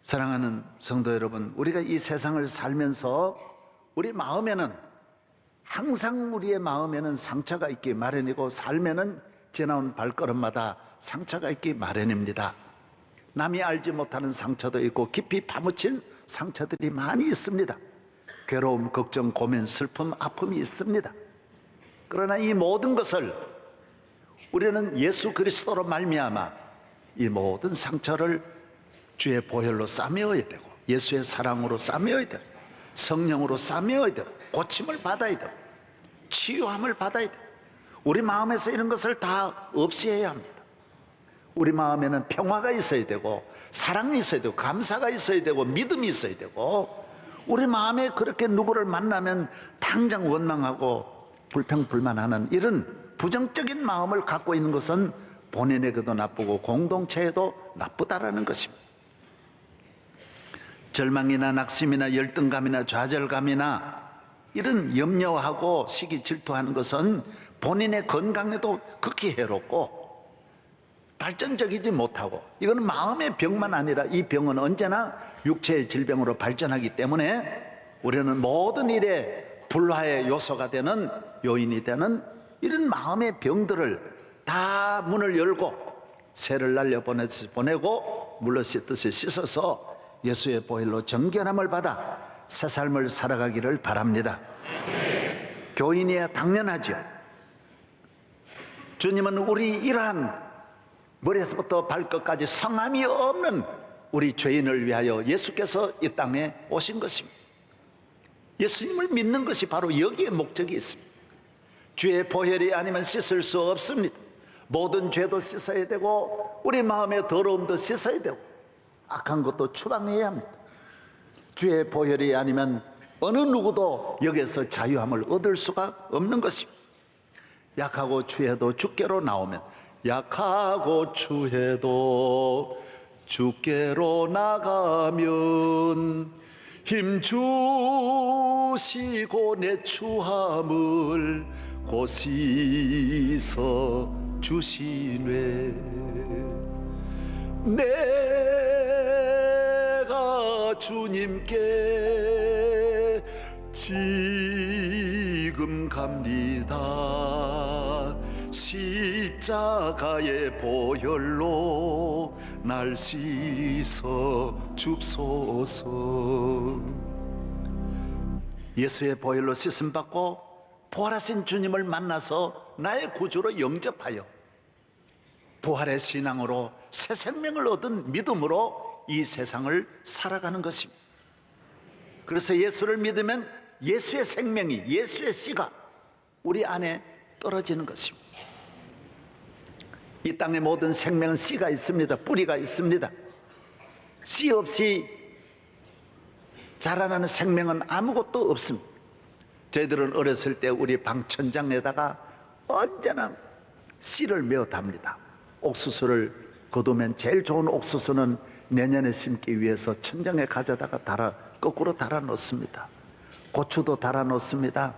사랑하는 성도 여러분, 우리가 이 세상을 살면서 우리 마음에는 항상 우리의 마음에는 상처가 있기 마련이고 삶에는 지나온 발걸음마다 상처가 있기 마련입니다. 남이 알지 못하는 상처도 있고 깊이 파묻힌 상처들이 많이 있습니다. 괴로움, 걱정, 고민, 슬픔, 아픔이 있습니다. 그러나 이 모든 것을 우리는 예수 그리스도로 말미암아 이 모든 상처를 주의 보혈로 싸매어야 되고 예수의 사랑으로 싸매어야 되고 성령으로 싸매어야 되고 고침을 받아야 되고 치유함을 받아야 되고 우리 마음에서 이런 것을 다 없애야 합니다. 우리 마음에는 평화가 있어야 되고 사랑이 있어야 되고 감사가 있어야 되고 믿음이 있어야 되고 우리 마음에 그렇게 누구를 만나면 당장 원망하고 불평불만하는 이런 부정적인 마음을 갖고 있는 것은 본인에게도 나쁘고 공동체에도 나쁘다라는 것입니다. 절망이나 낙심이나 열등감이나 좌절감이나 이런 염려하고 시기 질투하는 것은 본인의 건강에도 극히 해롭고 발전적이지 못하고 이건 마음의 병만 아니라 이 병은 언제나 육체의 질병으로 발전하기 때문에 우리는 모든 일에 불화의 요소가 되는 요인이 되는 이런 마음의 병들을 다 문을 열고 새를 날려보내고 물로 씻듯이 씻어서 예수의 보혈로 정결함을 받아 새 삶을 살아가기를 바랍니다. 교인이야 당연하죠. 주님은 우리 이러한 머리에서부터 발끝까지 성함이 없는 우리 죄인을 위하여 예수께서 이 땅에 오신 것입니다. 예수님을 믿는 것이 바로 여기에 목적이 있습니다. 주의 보혈이 아니면 씻을 수 없습니다. 모든 죄도 씻어야 되고 우리 마음의 더러움도 씻어야 되고 악한 것도 추방해야 합니다. 주의 보혈이 아니면 어느 누구도 여기에서 자유함을 얻을 수가 없는 것입니다. 약하고 추해도 주께로 나오면 약하고 추해도 주께로 나가면 힘 주시고 내 추함을 곧 씻어 주시네. 내가 주님께 지금 갑니다. 십자가의 보혈로 날 씻어 줍소서. 예수의 보혈로 씻음 받고 부활하신 주님을 만나서 나의 구주로 영접하여 부활의 신앙으로 새 생명을 얻은 믿음으로 이 세상을 살아가는 것입니다. 그래서 예수를 믿으면 예수의 생명이, 예수의 씨가 우리 안에 떨어지는 것입니다. 이 땅의 모든 생명은 씨가 있습니다. 뿌리가 있습니다. 씨 없이 자라나는 생명은 아무것도 없습니다. 저희들은 어렸을 때 우리 방 천장에다가 언제나 씨를 메어 답니다. 옥수수를 거두면 제일 좋은 옥수수는 내년에 심기 위해서 천장에 가져다가 거꾸로 달아 놓습니다. 고추도 달아 놓습니다.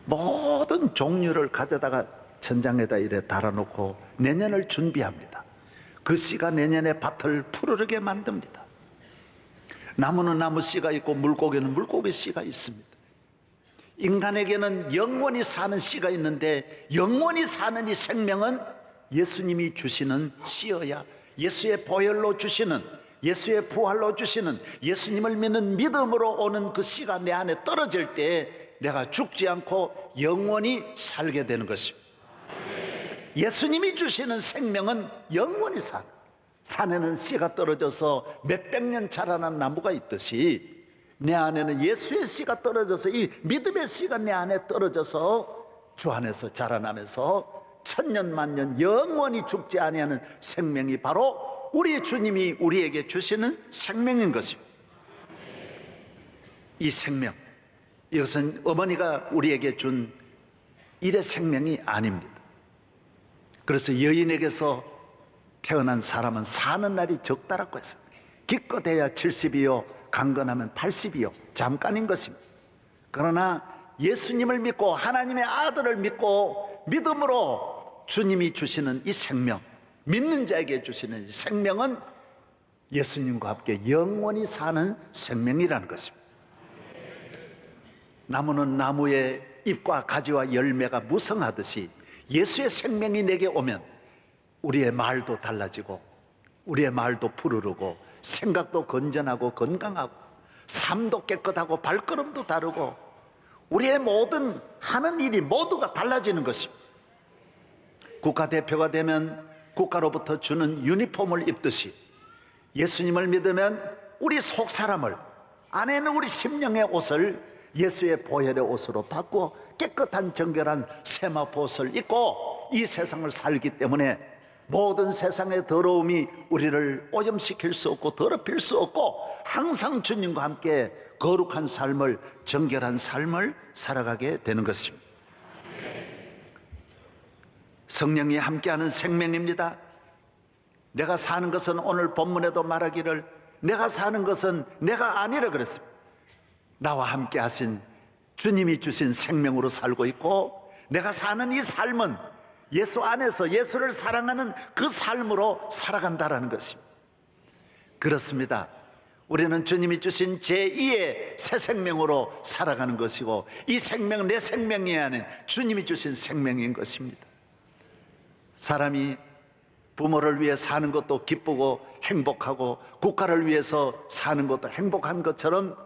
모든 종류를 가져다가 천장에다 이래 달아 놓고 내년을 준비합니다. 그 씨가 내년에 밭을 푸르르게 만듭니다. 나무는 나무 씨가 있고 물고기는 물고기 씨가 있습니다. 인간에게는 영원히 사는 씨가 있는데 영원히 사는 이 생명은 예수님이 주시는 씨여야 예수의 보혈로 주시는 예수의 부활로 주시는 예수님을 믿는 믿음으로 오는 그 씨가 내 안에 떨어질 때 내가 죽지 않고 영원히 살게 되는 것입니다. 예수님이 주시는 생명은 영원히 산에는 씨가 떨어져서 몇백 년 자라난 나무가 있듯이 내 안에는 예수의 씨가 떨어져서 이 믿음의 씨가 내 안에 떨어져서 주 안에서 자라나면서 천년 만년 영원히 죽지 아니하는 생명이 바로 우리 주님이 우리에게 주시는 생명인 것입니다. 이 생명, 이것은 어머니가 우리에게 준 일의 생명이 아닙니다. 그래서 여인에게서 태어난 사람은 사는 날이 적다라고 했습니다. 기껏해야 70이요 강건하면 80이요 잠깐인 것입니다. 그러나 예수님을 믿고 하나님의 아들을 믿고 믿음으로 주님이 주시는 이 생명, 믿는 자에게 주시는 이 생명은 예수님과 함께 영원히 사는 생명이라는 것입니다. 나무는 나무의 잎과 가지와 열매가 무성하듯이 예수의 생명이 내게 오면 우리의 말도 달라지고 우리의 말도 푸르르고 생각도 건전하고 건강하고 삶도 깨끗하고 발걸음도 다르고 우리의 모든 하는 일이 모두가 달라지는 것입니다. 국가대표가 되면 국가로부터 주는 유니폼을 입듯이 예수님을 믿으면 우리 속사람을, 안에는 우리 심령의 옷을 예수의 보혈의 옷으로 바꾸어 깨끗한 정결한 세마포 옷을 입고 이 세상을 살기 때문에 모든 세상의 더러움이 우리를 오염시킬 수 없고 더럽힐 수 없고 항상 주님과 함께 거룩한 삶을, 정결한 삶을 살아가게 되는 것입니다. 성령이 함께하는 생명입니다. 내가 사는 것은 오늘 본문에도 말하기를 내가 사는 것은 내가 아니라 그랬습니다. 나와 함께 하신 주님이 주신 생명으로 살고 있고 내가 사는 이 삶은 예수 안에서 예수를 사랑하는 그 삶으로 살아간다라는 것입니다. 그렇습니다. 우리는 주님이 주신 제2의 새 생명으로 살아가는 것이고 이 생명은 내 생명이 아닌 주님이 주신 생명인 것입니다. 사람이 부모를 위해 사는 것도 기쁘고 행복하고 국가를 위해서 사는 것도 행복한 것처럼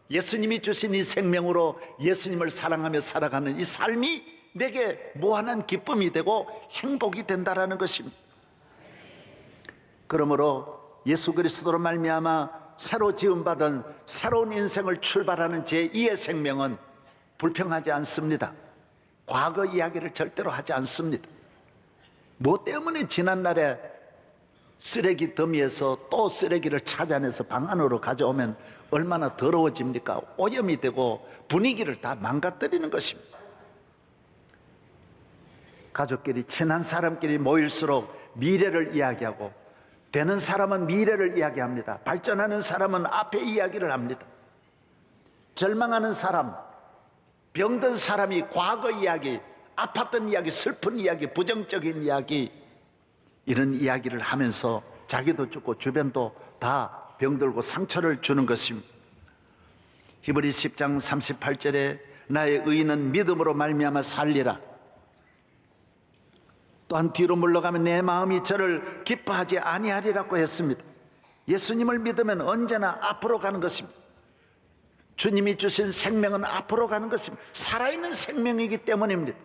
예수님이 주신 이 생명으로 예수님을 사랑하며 살아가는 이 삶이 내게 무한한 기쁨이 되고 행복이 된다라는 것입니다. 그러므로 예수 그리스도로 말미암아 새로 지음받은 새로운 인생을 출발하는 제2의 생명은 불평하지 않습니다. 과거 이야기를 절대로 하지 않습니다. 뭐 때문에 지난날에 쓰레기 더미에서 또 쓰레기를 찾아내서 방 안으로 가져오면 얼마나 더러워집니까? 오염이 되고 분위기를 다 망가뜨리는 것입니다. 가족끼리 친한 사람끼리 모일수록 미래를 이야기하고 되는 사람은 미래를 이야기합니다. 발전하는 사람은 앞에 이야기를 합니다. 절망하는 사람, 병든 사람이 과거 이야기, 아팠던 이야기, 슬픈 이야기, 부정적인 이야기, 이런 이야기를 하면서 자기도 죽고 주변도 다 병들고 상처를 주는 것입니다. 히브리 10장 38절에 나의 의인은 믿음으로 말미암아 살리라. 또한 뒤로 물러가면 내 마음이 저를 기뻐하지 아니하리라고 했습니다. 예수님을 믿으면 언제나 앞으로 가는 것입니다. 주님이 주신 생명은 앞으로 가는 것입니다. 살아있는 생명이기 때문입니다.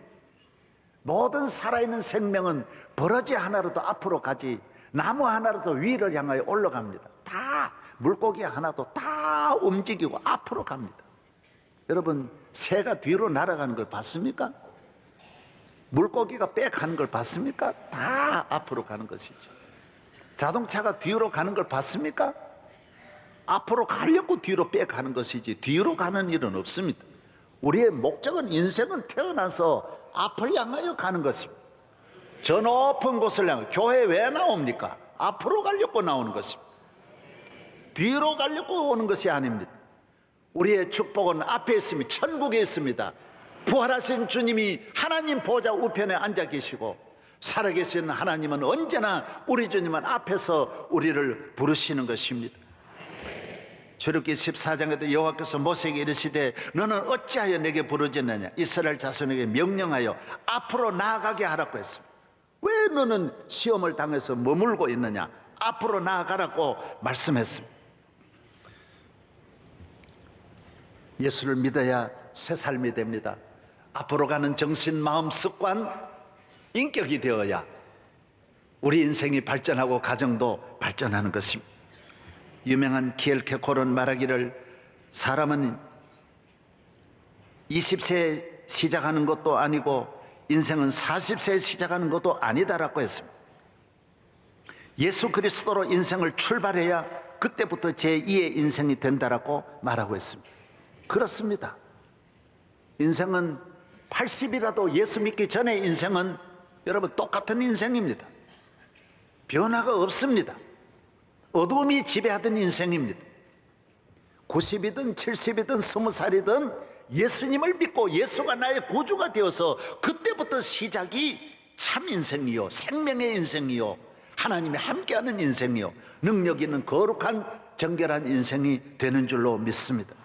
모든 살아있는 생명은 버러지 하나라도 앞으로 가지 나무 하나라도 위를 향하여 올라갑니다. 다 물고기 하나도 다 움직이고 앞으로 갑니다. 여러분, 새가 뒤로 날아가는 걸 봤습니까? 물고기가 빼가는 걸 봤습니까? 다 앞으로 가는 것이죠. 자동차가 뒤로 가는 걸 봤습니까? 앞으로 가려고 뒤로 빼가는 것이지 뒤로 가는 일은 없습니다. 우리의 목적은, 인생은 태어나서 앞을 향하여 가는 것입니다. 저 높은 곳을 향해. 교회 왜 나옵니까? 앞으로 가려고 나오는 것입니다. 뒤로 가려고 오는 것이 아닙니다. 우리의 축복은 앞에 있습니다. 천국에 있습니다. 부활하신 주님이 하나님 보좌 우편에 앉아 계시고 살아계신 하나님은 언제나 우리 주님은 앞에서 우리를 부르시는 것입니다. 출애굽기 14장에도 여호와께서 모세에게 이르시되 너는 어찌하여 내게 부르짖느냐? 이스라엘 자손에게 명령하여 앞으로 나아가게 하라고 했습니다. 왜 너는 시험을 당해서 머물고 있느냐? 앞으로 나아가라고 말씀했습니다. 예수를 믿어야 새 삶이 됩니다. 앞으로 가는 정신, 마음, 습관, 인격이 되어야 우리 인생이 발전하고 가정도 발전하는 것입니다. 유명한 키엘케고르는 말하기를 사람은 20세에 시작하는 것도 아니고 인생은 40세에 시작하는 것도 아니다라고 했습니다. 예수 그리스도로 인생을 출발해야 그때부터 제2의 인생이 된다라고 말하고 있습니다. 그렇습니다. 인생은 80이라도 예수 믿기 전의 인생은 여러분 똑같은 인생입니다. 변화가 없습니다. 어둠이 지배하던 인생입니다. 90이든 70이든 20살이든 예수님을 믿고 예수가 나의 구주가 되어서 그때부터 시작이 참 인생이요, 생명의 인생이요, 하나님이 함께하는 인생이요 능력 있는 거룩한 정결한 인생이 되는 줄로 믿습니다.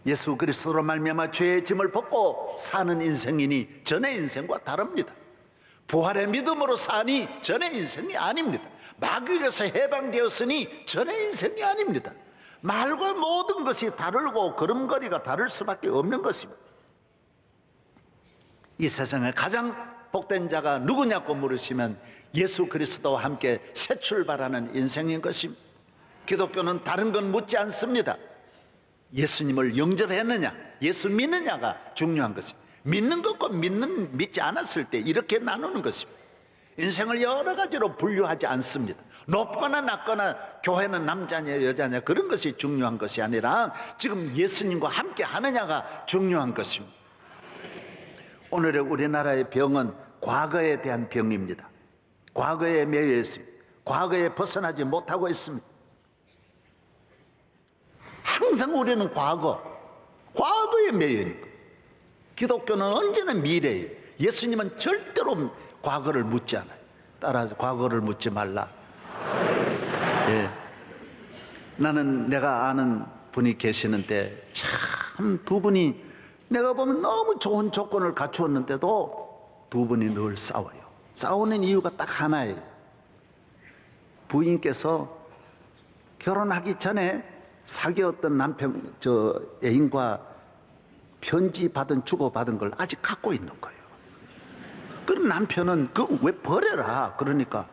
예수 그리스도로 말미암아 죄의 짐을 벗고 사는 인생이니 전의 인생과 다릅니다. 부활의 믿음으로 사니 전의 인생이 아닙니다. 마귀에게서 해방되었으니 전의 인생이 아닙니다. 말과 모든 것이 다르고 걸음걸이가 다를 수밖에 없는 것입니다. 이 세상에 가장 복된 자가 누구냐고 물으시면 예수 그리스도와 함께 새 출발하는 인생인 것입니다. 기독교는 다른 건 묻지 않습니다. 예수님을 영접했느냐, 예수 믿느냐가 중요한 것입니다. 믿는 것과 믿지 않았을 때 이렇게 나누는 것입니다. 인생을 여러 가지로 분류하지 않습니다. 높거나 낮거나 교회는 남자냐 여자냐 그런 것이 중요한 것이 아니라 지금 예수님과 함께 하느냐가 중요한 것입니다. 오늘의 우리나라의 병은 과거에 대한 병입니다. 과거에 매여 있습니다. 과거에 벗어나지 못하고 있습니다. 항상 우리는 과거에 매여 있는 거예요. 기독교는 언제나 미래예요. 예수님은 절대로 과거를 묻지 않아요. 따라서 과거를 묻지 말라. 예. 나는 내가 아는 분이 계시는데 참 두 분이 내가 보면 너무 좋은 조건을 갖추었는데도 두 분이 늘 싸워요. 싸우는 이유가 딱 하나예요. 부인께서 결혼하기 전에 사귀었던 애인과 편지 주고받은 걸 아직 갖고 있는 거예요. 그럼 남편은 그거 왜 버려라? 그러니까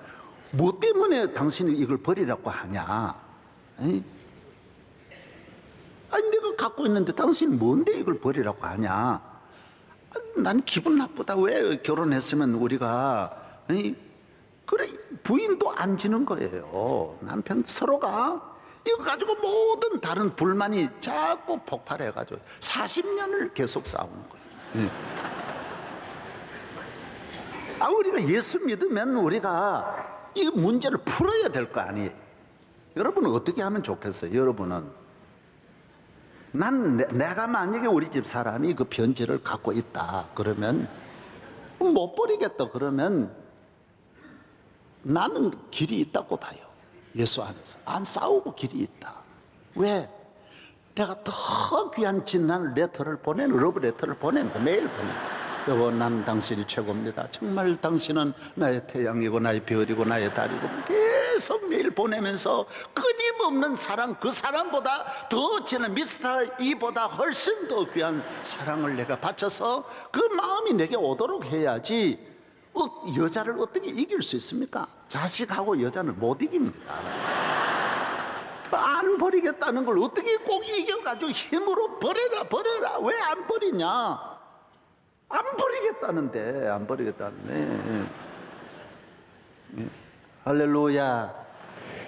뭐 때문에 당신이 이걸 버리라고 하냐? 에이? 아니 내가 갖고 있는데 당신이 뭔데 이걸 버리라고 하냐? 난 기분 나쁘다. 왜 결혼했으면 우리가 에이? 그래 부인도 안 지는 거예요. 남편 서로가 이거 가지고 모든 다른 불만이 자꾸 폭발해가지고 40년을 계속 싸우는 거예요. 우리가 예수 믿으면 우리가 이 문제를 풀어야 될 거 아니에요. 여러분은 어떻게 하면 좋겠어요? 여러분은 내가 만약에 우리 집 사람이 그 편지를 갖고 있다 그러면 못 버리겠다 그러면 나는 길이 있다고 봐요. 예수 안에서 안 싸우고 길이 있다. 왜? 내가 더 귀한 진한 레터를 러브 레터를 보내는 거 매일 보내는 거. 여보 난 당신이 최고입니다. 정말 당신은 나의 태양이고 나의 별이고 나의 달이고 계속 매일 보내면서 끊임없는 사랑, 그 사람보다 더 진한 미스터 이보다 훨씬 더 귀한 사랑을 내가 바쳐서 그 마음이 내게 오도록 해야지. 여자를 어떻게 이길 수 있습니까? 자식하고 여자는 못 이깁니다. 안 버리겠다는 걸 어떻게 꼭 이겨가지고 힘으로 버려라 왜 안 버리냐? 안 버리겠다는데 할렐루야.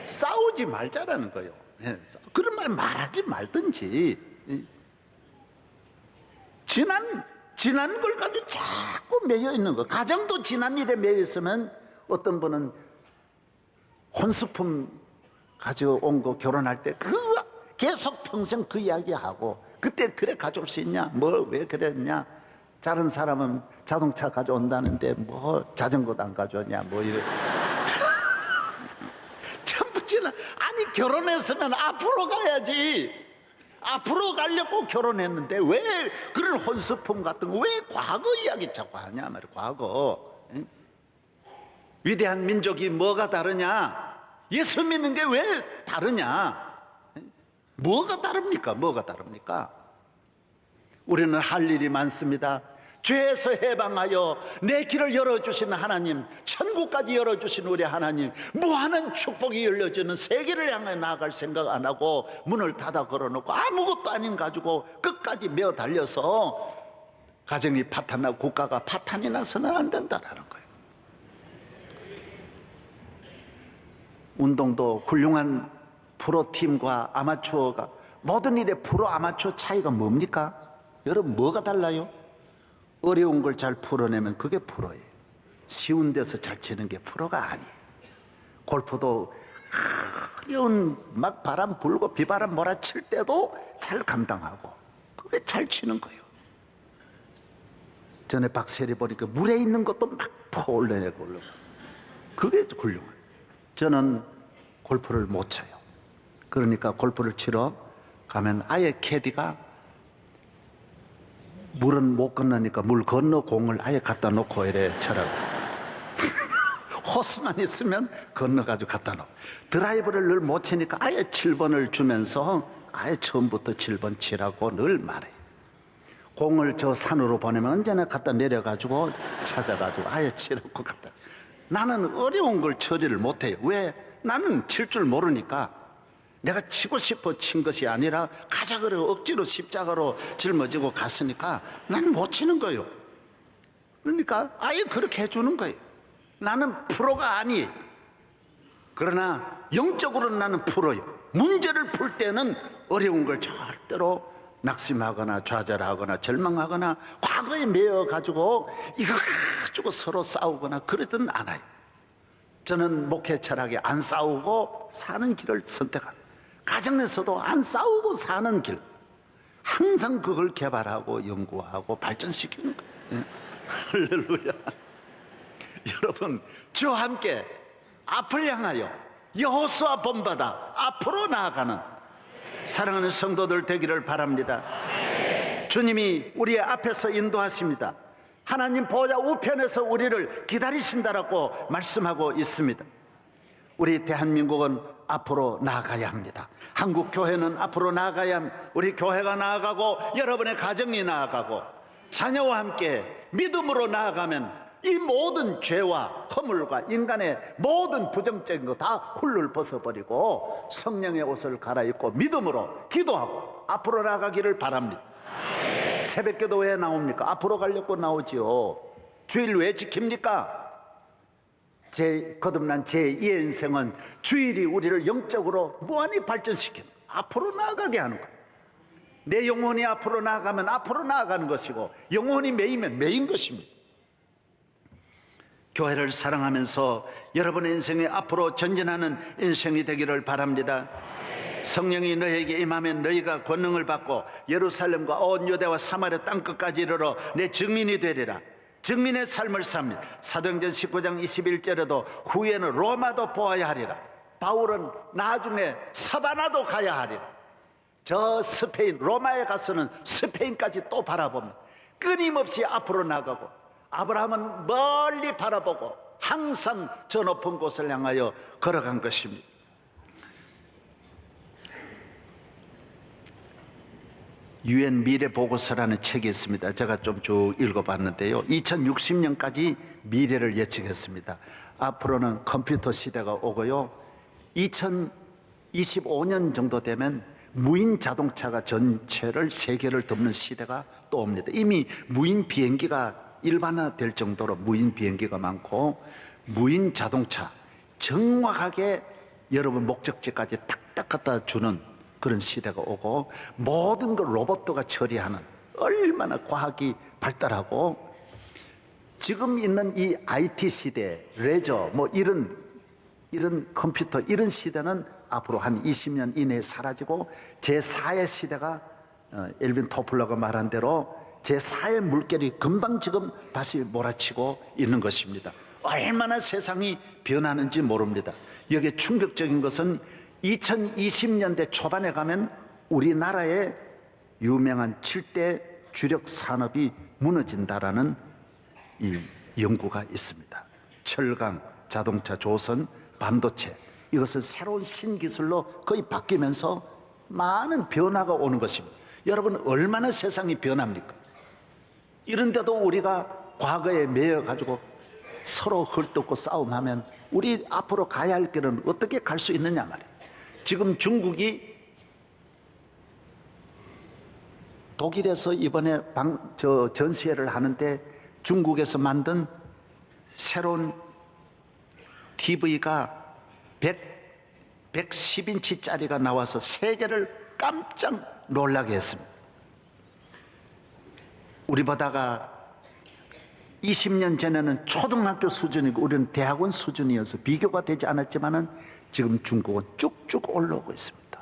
싸우지 말자라는 거예요. 그런 말 말하지 말든지 지난 걸 가지고 자꾸 매여 있는 거. 가정도 지난 일에 매여 있으면 어떤 분은 혼수품 가지고 온 거 결혼할 때 그거 계속 평생 그 이야기하고 그때 그래 가져올 수 있냐? 왜 그랬냐? 다른 사람은 자동차 가져온다는데 자전거도 안 가져왔냐? 이래. 전부 아니 결혼했으면 앞으로 가야지. 앞으로 가려고 결혼했는데 왜 그런 혼수품 같은 거 왜 과거 이야기 자꾸 하냐 말이야. 과거. 위대한 민족이 뭐가 다르냐? 예수 믿는 게 왜 다르냐? 뭐가 다릅니까? 우리는 할 일이 많습니다. 죄에서 해방하여 내 길을 열어주시는 하나님, 천국까지 열어주신 우리 하나님, 무한한 축복이 열려지는 세계를 향해 나아갈 생각 안 하고 문을 닫아 걸어놓고 아무것도 아닌 가지고 끝까지 메어 달려서 가정이 파탄나고 국가가 파탄이 나서는 안 된다라는 거예요. 운동도 훌륭한 프로팀과 아마추어가 모든 일에 프로 아마추어 차이가 뭡니까? 여러분 뭐가 달라요? 어려운 걸 잘 풀어내면 그게 프로예요. 쉬운 데서 잘 치는 게 프로가 아니에요. 골프도 어려운 막 바람 불고 비바람 몰아칠 때도 잘 감당하고 그게 잘 치는 거예요. 전에 박세리 보니까 물에 있는 것도 막 퍼올려내고 올라가. 그게 훌륭해요. 저는 골프를 못 쳐요. 그러니까 골프를 치러 가면 아예 캐디가 물은 못 건너니까 물 건너 공을 아예 갖다 놓고 이래 쳐라고. 호스만 있으면 건너가지고 갖다 놓고. 드라이버를 늘 못 치니까 아예 7번을 주면서 아예 처음부터 7번 치라고 늘 말해요. 공을 저 산으로 보내면 언제나 갖다 내려가지고 찾아가지고 아예 치라고 갖다. 나는 어려운 걸 처리를 못해요. 왜? 나는 칠 줄 모르니까. 내가 치고 싶어 친 것이 아니라 가자 그래 억지로 십자가로 짊어지고 갔으니까 나는 못 치는 거예요. 그러니까 아예 그렇게 해주는 거예요. 나는 프로가 아니에요. 그러나 영적으로는 나는 프로예요. 문제를 풀 때는 어려운 걸 절대로 낙심하거나 좌절하거나 절망하거나 과거에 매여가지고 이거 가지고 서로 싸우거나 그러든 않아요. 저는 목회 철학에 안 싸우고 사는 길을 선택합니다. 가정에서도 안 싸우고 사는 길, 항상 그걸 개발하고 연구하고 발전시키는 거예요. 할렐루야. 여러분, 주와 함께 앞을 향하여 여호수아 본받아 앞으로 나아가는 사랑하는 성도들 되기를 바랍니다. 주님이 우리의 앞에서 인도하십니다. 하나님 보좌 우편에서 우리를 기다리신다라고 말씀하고 있습니다. 우리 대한민국은 앞으로 나아가야 합니다. 한국 교회는 앞으로 나아가야 합니다. 우리 교회가 나아가고 여러분의 가정이 나아가고 자녀와 함께 믿음으로 나아가면 이 모든 죄와 허물과 인간의 모든 부정적인 거 다 훌훌 벗어버리고 성령의 옷을 갈아입고 믿음으로 기도하고 앞으로 나아가기를 바랍니다. 새벽기도 왜 나옵니까? 앞으로 가려고 나오지요. 주일 왜 지킵니까? 거듭난 제2의 인생은 주일이 우리를 영적으로 무한히 발전시키는, 앞으로 나아가게 하는 거예요. 내 영혼이 앞으로 나아가면 앞으로 나아가는 것이고 영혼이 매이면 매인 것입니다. 교회를 사랑하면서 여러분의 인생에 앞으로 전진하는 인생이 되기를 바랍니다. 성령이 너희에게 임하면 너희가 권능을 받고 예루살렘과 온 유대와 사마리아 땅끝까지 이르러 내 증인이 되리라. 증인의 삶을 삽니다. 사도행전 19장 21절에도 후에는 로마도 보아야 하리라. 바울은 나중에 서바나도 가야 하리라. 저 스페인 로마에 가서는 스페인까지 또 바라봅니다. 끊임없이 앞으로 나가고 아브라함은 멀리 바라보고 항상 저 높은 곳을 향하여 걸어간 것입니다. 유엔 미래보고서라는 책이 있습니다. 제가 좀 쭉 읽어봤는데요. 2060년까지 미래를 예측했습니다. 앞으로는 컴퓨터 시대가 오고요. 2025년 정도 되면 무인 자동차가 전체를 세계를 덮는 시대가 또 옵니다. 이미 무인 비행기가 일반화될 정도로 무인 비행기가 많고 무인 자동차 정확하게 여러분 목적지까지 딱딱 갖다 주는 그런 시대가 오고 모든 걸 로봇가 처리하는, 얼마나 과학이 발달하고 지금 있는 이 IT 시대, 레저 뭐 이런 컴퓨터 이런 시대는 앞으로 한 20년 이내에 사라지고 제4의 시대가 엘빈 토플러가 말한 대로 제4의 물결이 금방 지금 다시 몰아치고 있는 것입니다. 얼마나 세상이 변하는지 모릅니다. 여기에 충격적인 것은 2020년대 초반에 가면 우리나라의 유명한 7대 주력 산업이 무너진다라는 이 연구가 있습니다. 철강, 자동차, 조선, 반도체, 이것은 새로운 신기술로 거의 바뀌면서 많은 변화가 오는 것입니다. 여러분, 얼마나 세상이 변합니까? 이런데도 우리가 과거에 매여가지고 서로 헐뜯고 싸움하면 우리 앞으로 가야 할 길은 어떻게 갈 수 있느냐 말이에요. 지금 중국이 독일에서 이번에 전시회를 하는데 중국에서 만든 새로운 TV가 110인치짜리가 나와서 세계를 깜짝 놀라게 했습니다. 우리보다가 20년 전에는 초등학교 수준이고 우리는 대학원 수준이어서 비교가 되지 않았지만은 지금 중국은 쭉쭉 올라오고 있습니다.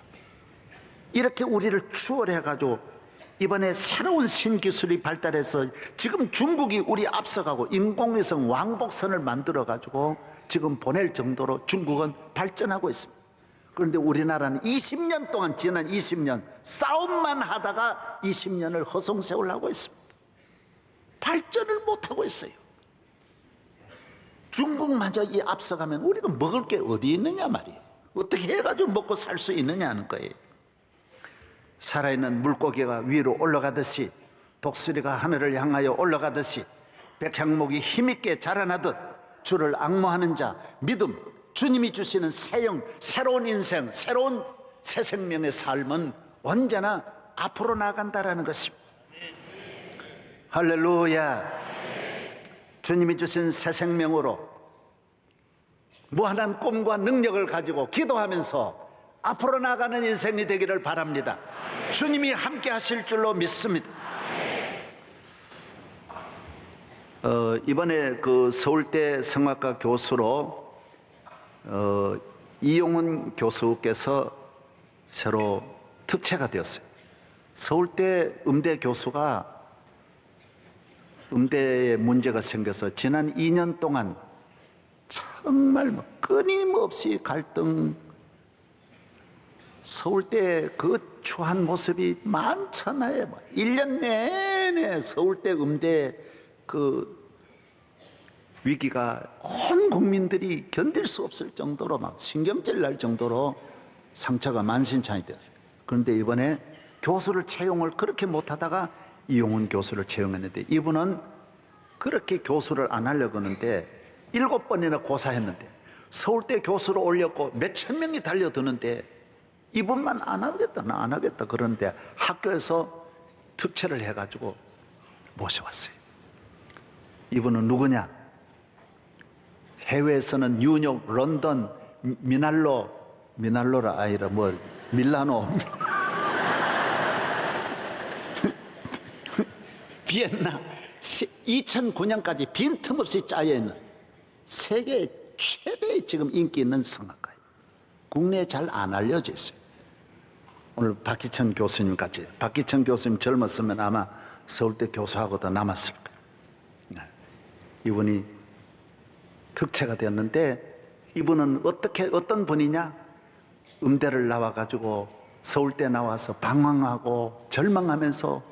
이렇게 우리를 추월해가지고 이번에 새로운 신기술이 발달해서 지금 중국이 우리 앞서가고 인공위성 왕복선을 만들어 가지고 지금 보낼 정도로 중국은 발전하고 있습니다. 그런데 우리나라는 20년 동안, 지난 20년 싸움만 하다가 20년을 허송세월 하고 있습니다. 발전을 못하고 있어요. 중국마저 이 앞서가면 우리가 먹을 게 어디 있느냐 말이에요. 어떻게 해가지고 먹고 살 수 있느냐 하는 거예요. 살아있는 물고기가 위로 올라가듯이, 독수리가 하늘을 향하여 올라가듯이, 백향목이 힘있게 자라나듯 주를 앙모하는 자, 믿음, 주님이 주시는 새형, 새로운 인생, 새로운 새 생명의 삶은 언제나 앞으로 나간다라는 것입니다. 할렐루야. 주님이 주신 새 생명으로 무한한 꿈과 능력을 가지고 기도하면서 앞으로 나가는 인생이 되기를 바랍니다. 주님이 함께 하실 줄로 믿습니다. 이번에 그 서울대 성악과 교수로 이용훈 교수께서 새로 특채가 되었어요. 서울대 음대 교수가 음대에 문제가 생겨서 지난 2년 동안 정말 끊임없이 갈등, 서울대 그 추한 모습이 많잖아요. 1년 내내 서울대 음대 그 위기가 온 국민들이 견딜 수 없을 정도로 막 신경질 날 정도로 상처가 만신창이 되었어요. 그런데 이번에 교수를 채용을 그렇게 못하다가 이용훈 교수를 채용했는데, 이분은 그렇게 교수를 안 하려고 하는데 7번이나 고사했는데 서울대 교수로 올렸고 몇천 명이 달려드는데 이분만 안 하겠다, 나 안 하겠다 그러는데 학교에서 특채를 해가지고 모셔왔어요. 이분은 누구냐? 해외에서는 뉴욕, 런던, 미날로라 아니라 밀라노 비엔나 2009년까지 빈틈없이 짜여있는 세계 최대의 지금 인기 있는 성악가예요. 국내에 잘 안 알려져 있어요. 오늘 박기천 교수님 같이, 박기천 교수님 젊었으면 아마 서울대 교수하고도 남았을 거예요. 이분이 특채가 되었는데, 이분은 어떤 분이냐? 음대를 나와가지고 서울대 나와서 방황하고 절망하면서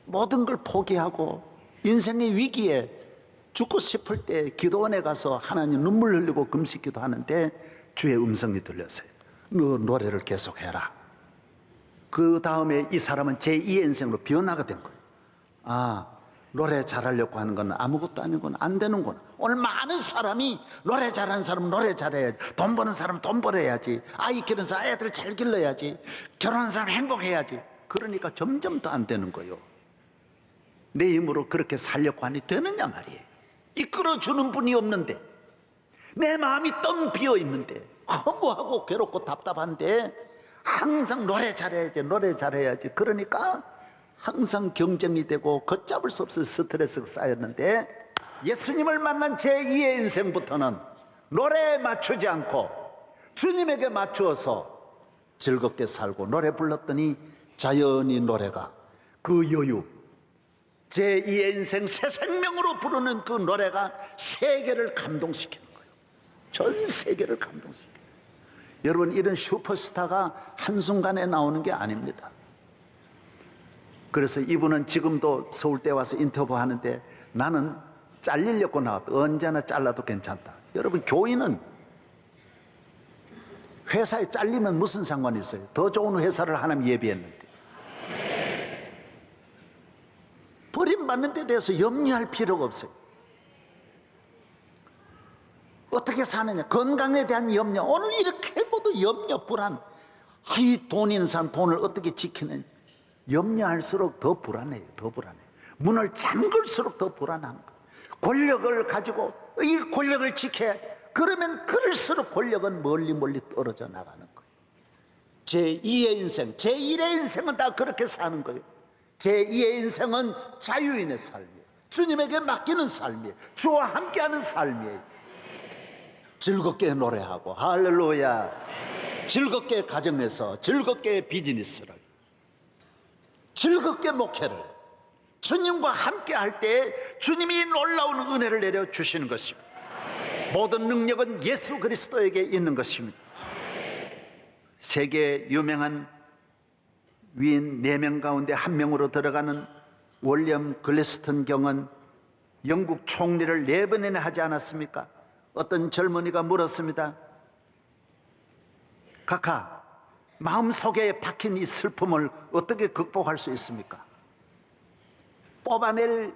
모든 걸 포기하고 인생의 위기에 죽고 싶을 때 기도원에 가서 하나님 눈물 흘리고 금식기도 하는데 주의 음성이 들렸어요. 너 노래를 계속해라. 그 다음에 이 사람은 제2의 인생으로 변화가 된 거예요. 아, 노래 잘하려고 하는 건 아무것도 아니구나, 안 되는구나. 오늘 많은 사람이 노래 잘하는 사람은 노래 잘해야지, 돈 버는 사람은 돈 벌어야지, 아이 기르는 사람 애들 잘 길러야지, 결혼하는 사람 행복해야지. 그러니까 점점 더 안 되는 거예요. 내 힘으로 그렇게 살려고 하니 되느냐 말이에요. 이끌어주는 분이 없는데, 내 마음이 뻥 비어 있는데, 허무하고 괴롭고 답답한데 항상 노래 잘해야지, 노래 잘해야지. 그러니까 항상 경쟁이 되고 걷잡을 수 없을 스트레스가 쌓였는데, 예수님을 만난 제2의 인생부터는 노래에 맞추지 않고 주님에게 맞추어서 즐겁게 살고, 노래 불렀더니 자연히 노래가, 그 여유, 제2의 인생 새 생명으로 부르는 그 노래가 세계를 감동시키는 거예요. 전 세계를 감동시켜요. 여러분, 이런 슈퍼스타가 한순간에 나오는 게 아닙니다. 그래서 이분은 지금도 서울대 와서 인터뷰하는데, 나는 잘리려고 나왔다. 언제나 잘라도 괜찮다. 여러분, 교인은 회사에 잘리면 무슨 상관이 있어요? 더 좋은 회사를 하나님 예비했는데. 버림받는 데 대해서 염려할 필요가 없어요. 어떻게 사느냐, 건강에 대한 염려, 오늘 이렇게 모두 염려, 불안. 이 돈 있는 사람 돈을 어떻게 지키느냐, 염려할수록 더 불안해요. 더 불안해요. 문을 잠글수록 더 불안한 거. 권력을 가지고 이 권력을 지켜야 돼. 그러면 그럴수록 권력은 멀리 떨어져 나가는 거예요. 제2의 인생, 제1의 인생은 다 그렇게 사는 거예요. 제2의 인생은 자유인의 삶이에요. 주님에게 맡기는 삶이에요. 주와 함께하는 삶이에요. 즐겁게 노래하고, 할렐루야, 즐겁게 가정에서 즐겁게 비즈니스를, 즐겁게 목회를 주님과 함께 할 때 주님이 놀라운 은혜를 내려 주시는 것입니다. 모든 능력은 예수 그리스도에게 있는 것입니다. 세계 유명한 위인 4명 가운데 1명으로 들어가는 윌리엄 글래스턴 경은 영국 총리를 4번이나 하지 않았습니까? 어떤 젊은이가 물었습니다. 카카, 마음속에 박힌 이 슬픔을 어떻게 극복할 수 있습니까? 뽑아낼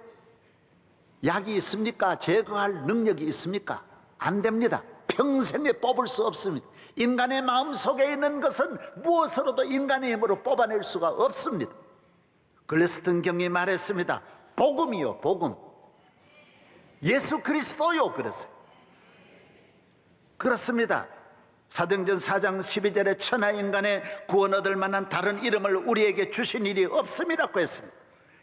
약이 있습니까? 제거할 능력이 있습니까? 안 됩니다. 평생에 뽑을 수 없습니다. 인간의 마음속에 있는 것은 무엇으로도 인간의 힘으로 뽑아낼 수가 없습니다. 글래스턴 경이 말했습니다. 복음이요, 복음. 예수 그리스도요, 그랬어요. 그렇습니다. 사도행전 4장 12절에 천하 인간의 구원 얻을 만한 다른 이름을 우리에게 주신 일이 없음이라고 했습니다.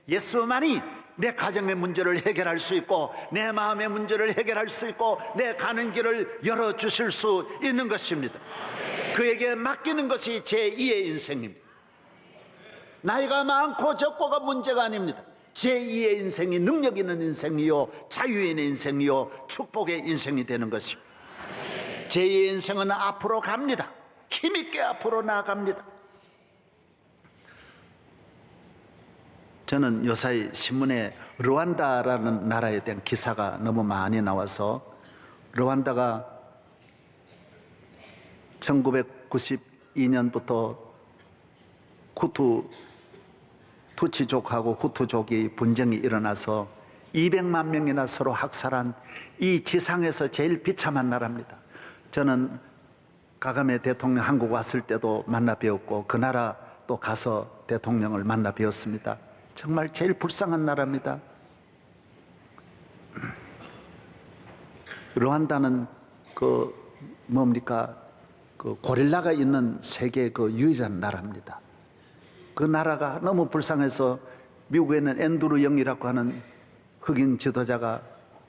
예수만이 내 가정의 문제를 해결할 수 있고 내 마음의 문제를 해결할 수 있고 내 가는 길을 열어주실 수 있는 것입니다. 그에게 맡기는 것이 제2의 인생입니다. 나이가 많고 적고가 문제가 아닙니다. 제2의 인생이 능력 있는 인생이요, 자유의 인생이요, 축복의 인생이 되는 것입니다. 제2의 인생은 앞으로 갑니다. 힘있게 앞으로 나아갑니다. 저는 요사이 신문에 르완다라는 나라에 대한 기사가 너무 많이 나와서, 르완다가 1992년부터 투치족하고 후투족이 분쟁이 일어나서 200만 명이나 서로 학살한 이 지상에서 제일 비참한 나라입니다. 저는 가가메 대통령 한국 왔을 때도 만나 뵈었고 그 나라 또 가서 대통령을 만나 뵈었습니다. 정말 제일 불쌍한 나라입니다. 르완다는 그 고릴라가 있는 세계 그 유일한 나라입니다. 그 나라가 너무 불쌍해서 미국에는 앤드루 영이라고 하는 흑인 지도자가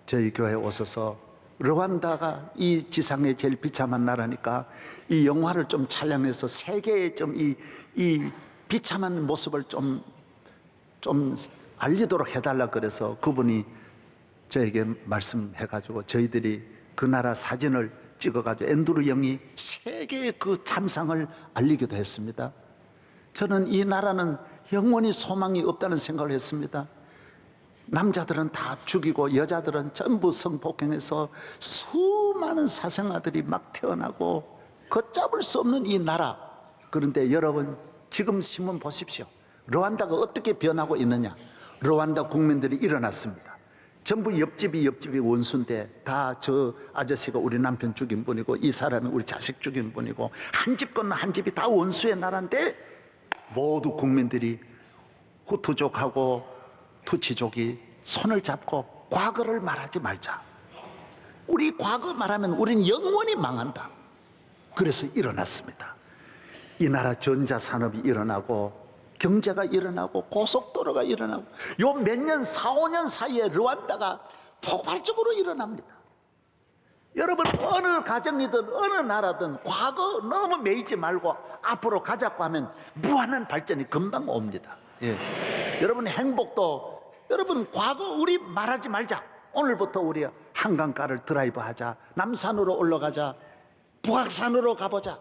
저희 교회에 오셔서 르완다가 이 지상에 제일 비참한 나라니까 이 영화를 좀 촬영해서 세계에 좀 이 비참한 모습을 좀 알리도록 해달라 그래서 그분이 저에게 말씀해가지고 저희들이 그 나라 사진을 찍어가지고 앤드루 영이 세계의 그 참상을 알리기도 했습니다. 저는 이 나라는 영원히 소망이 없다는 생각을 했습니다. 남자들은 다 죽이고 여자들은 전부 성폭행해서 수많은 사생아들이 막 태어나고 걷잡을 수 없는 이 나라. 그런데 여러분 지금 신문 보십시오. 르완다가 어떻게 변하고 있느냐. 르완다 국민들이 일어났습니다. 전부 옆집이 원수인데 다 저 아저씨가 우리 남편 죽인 분이고 이 사람이 우리 자식 죽인 분이고 한 집 건너 한 집이 다 원수의 나라인데 모두 국민들이 후투족하고 투치족이 손을 잡고 과거를 말하지 말자. 우리 과거 말하면 우리는 영원히 망한다. 그래서 일어났습니다. 이 나라 전자산업이 일어나고 경제가 일어나고 고속도로가 일어나고 요 몇 년 4, 5년 사이에 르완다가 폭발적으로 일어납니다. 여러분 어느 가정이든 어느 나라든 과거 너무 매이지 말고 앞으로 가자고 하면 무한한 발전이 금방 옵니다. 예. 여러분 행복도 여러분 과거 우리 말하지 말자. 오늘부터 우리 한강가를 드라이브 하자. 남산으로 올라가자. 북악산으로 가보자.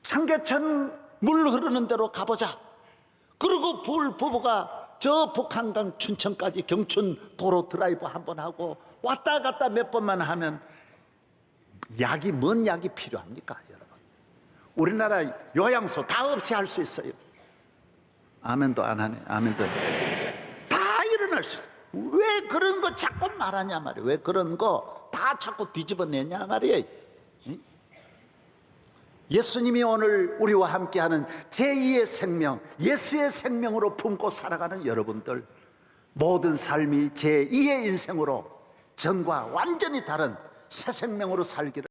청계천 물 흐르는 데로 가보자. 그리고 부부가 저 북한강 춘천까지 경춘 도로 드라이브 한번 하고 왔다 갔다 몇 번만 하면 뭔 약이 필요합니까 여러분? 우리나라 요양소 다 없이 할 수 있어요. 아멘도 안 하네. 아멘도 다 일어날 수 있어요. 왜 그런 거 자꾸 말하냐 말이에요. 왜 그런 거 다 자꾸 뒤집어내냐 말이에요. 예수님이 오늘 우리와 함께하는 제2의 생명, 예수의 생명으로 품고 살아가는 여러분들, 모든 삶이 제2의 인생으로 전과 완전히 다른 새 생명으로 살기를